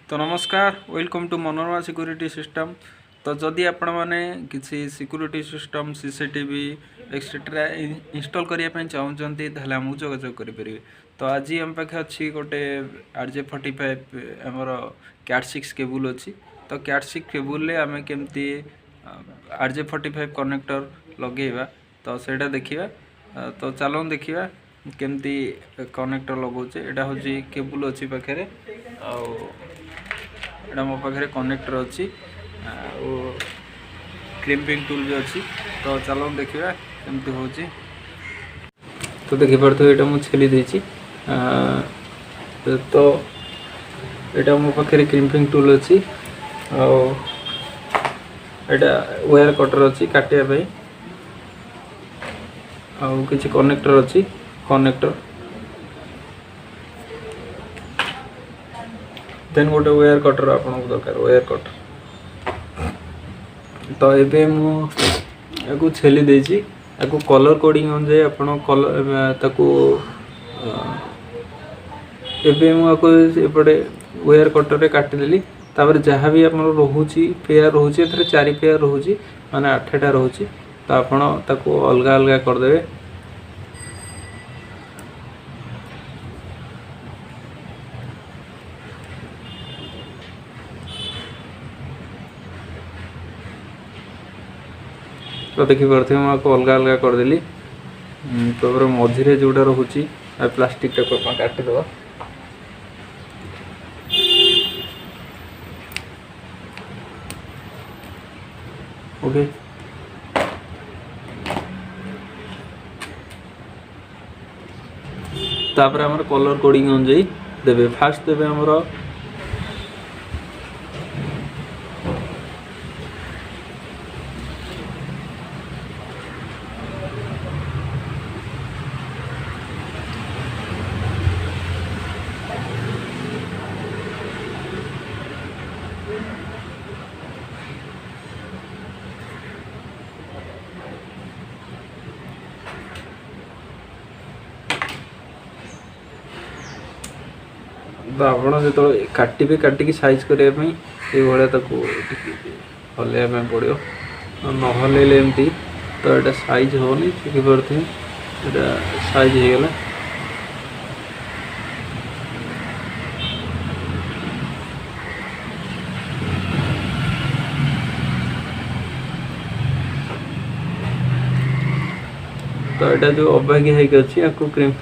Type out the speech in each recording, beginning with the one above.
तो नमस्कार, welcome to Manorama security system. तो जदि आपण मैंने किसी security system CCTV etcetera install करने चाहते हैं आमको जोगाजोग करेंगे। तो आज आम पाखे अच्छी गोटे RJ45 आमर CAT6 केबुल अच्छी। तो CAT6 केबुल आम केमती RJ45 कनेक्टर लगेगा तो सेटा देखिए। तो चलो देखिए केमती कनेक्टर लगौचे। यहाँ हूँ केबुल अच्छी पाखे एटा मो पाखे कनेक्टर अच्छी क्रिम्पिंग टूल भी अच्छी। तो चलो देखिए केमती हो। तो देखिपे ये मुझे छेली देती। तो यहाँ मो पाखे क्रिम्पिंग टूल अच्छी एटा वायर कटर अच्छी काटिया किसी कनेक्टर अच्छी कनेक्टर देन गोटे वायर कटर आपको दरकार वायर कटर। तो ये मुझे छेली देची या कलर कोडिंग अनुजाई आप एपटे वायर कटर रे काटिदेली। जहाँ भी आप रोचे पेयर रोचे 4 पेयर रोचे माने 8टा रोचे। तो आपड़ अलग अलग करदे। तो देखिपे मुझे अलग अलग करदेली। तो मझे जोटा रोचे प्लास्टिक टाक काटिद। ओके तापर आमर कलर कोडिंग अनुजाई देवे। फास्ट देवे आमर तो आपड़ जो काटे काटिकी साइज करने ये हल्ला पड़ो न हल्ले एमती। तो यहाँ साइज होनी देखिपे यहाँ साइज हो गला। तो यहाँ जो अबागी है अच्छी क्रीम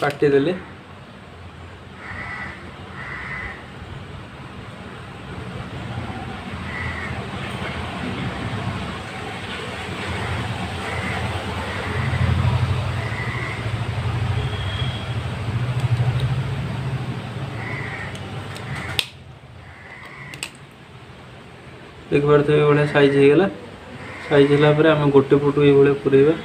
काटिदेली। देखिपे ये साइज हो गला। साइज है आम गोटे पटू ये पूरेबा।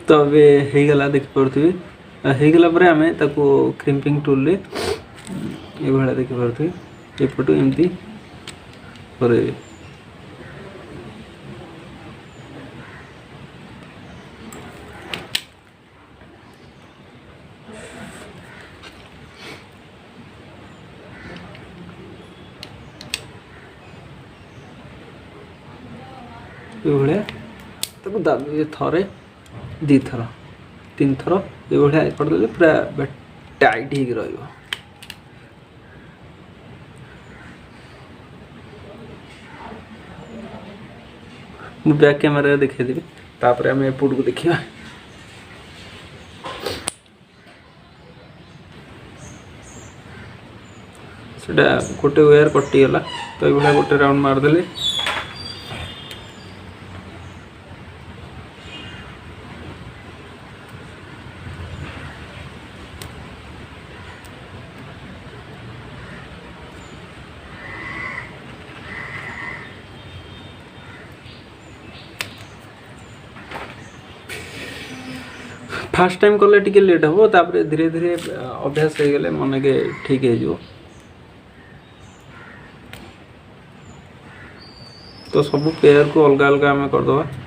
तो अभी होगला देखिपे होगला आम क्रिम्पिंग टूल ये देखिपे एपटू एमती करे। ये दाबे थरे दी थर 3 थर ये करदे पूरा टाइट हो रहा। मैं बैक कैमेरा देखदेवी तापर आम एपट को देखा। सेटा गोटे वेयर कटिगला तो ये गोटे राउंड मारदेली। फास्ट टाइम कले टिके लेट हम तापर धीरे धीरे अभ्यास हो गले मन के ठीक हो। तो सब पेयर को अलग अलग आम करदे।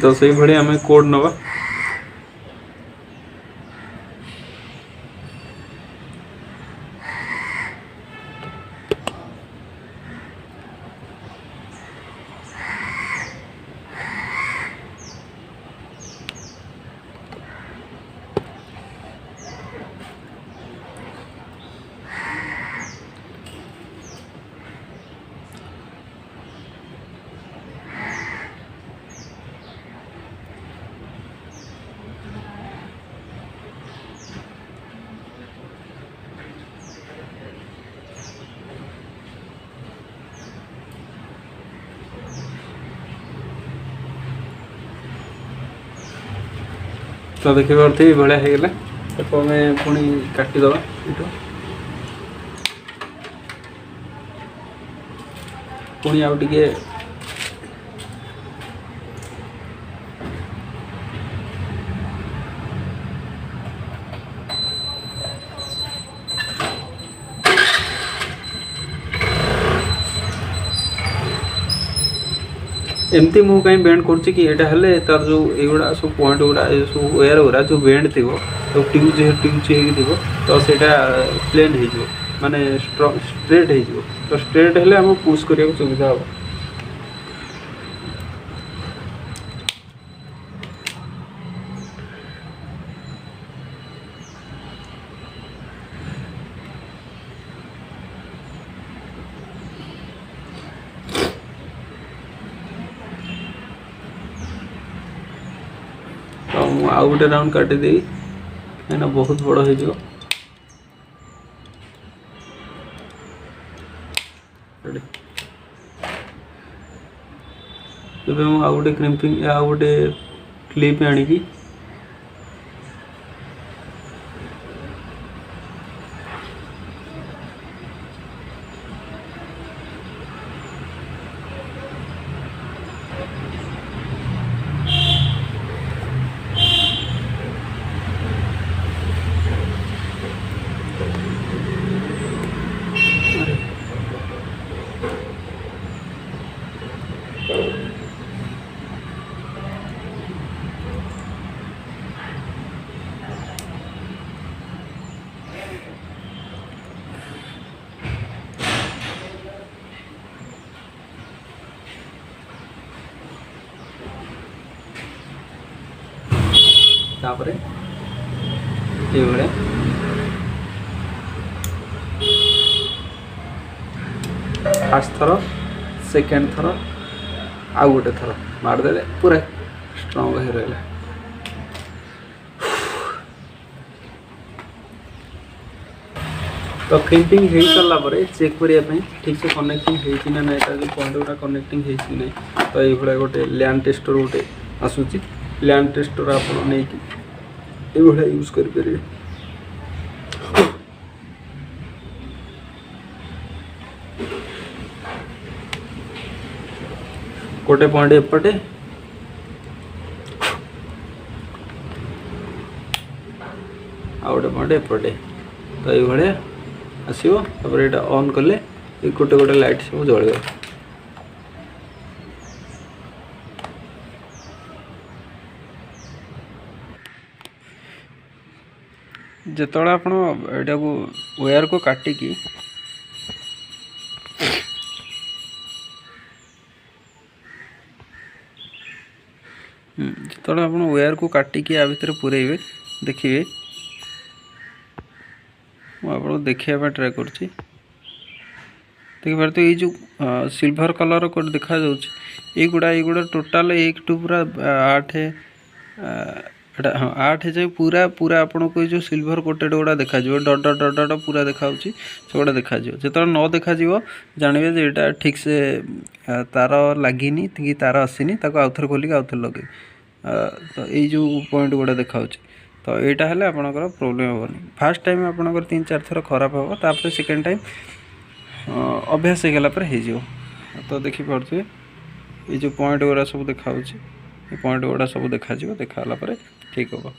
तो से भाई आम कोड नवा तो देखिए भाया होगला। तो आम पुणी काटिदे पुणी आउ टे एमती मु कहीं बेंड कर तार जो युवा सब पॉइंट गुड़ा सब वेयर गुड़ा जो बेंड थी तो ट्यूज तो सेटा प्लेन हो माने स्ट्रेट हो। तो स्ट्रेट हेले आम पुश करने सुविधा हम। तो आउ गोटे राउंड काटिदे कहीं बहुत बड़ हो। आउ गोटे क्रिम्पिंग आउ गोटे क्लिप आनिकी तापरे ये फर्स्ट थर सेकेंड थर आउ गोटे थर मारदे पूरा स्ट्रांग हो रहा। तो क्रिम्पिंग हो सारा पर चेक करने ठीक से कनेक्टिंग होती ना ना जो पॉइंट गुड़ा कनेक्टिंग होती ना। तो ये गोटे लैंड टेस्टर गोटे आसूची लैंड टेस्टर आप नहीं यूज करें। गोटे पॉइंट एपटे आ गोटे पॉइंट एपटे तो ये आसो तापर यहाँ ऑन कले गोटे गोटे लाइट सब जल जिते आप वायर को काटिकी जिते आप वायर को काटिकी या भितर पूरेबे देखिए मुझे देखा ट्राए कर देखिए ये जो सिल्वर कलर कोड देखा युड़ा टोटाल 1 टू पूरा 8 हाँ 8 जाए पूरा पूरा आपन को जो सिल्वर कोटेड गुड़ा देखा डट डट डट डट पूरा देखा से गुड़ा देखा जो न देखा जानवे जो यहाँ ठीक से तार लगिनी कि तार आसनी आउ थे खोलिक आउ थे लगे तो ये जो पॉइंट गुड़ा देखा तो यहाँ है आपंकर प्रोब्लेम हेनी फास्ट टाइम आपंकर 3-4 थर खराब हम तापर सेकेंड टाइम अभ्यास हो गला हो तो देखिपे ये जो पॉइंट गुड़ा सब देखा पॉइंट गुड़ा सब देखा देखा ठीक हम।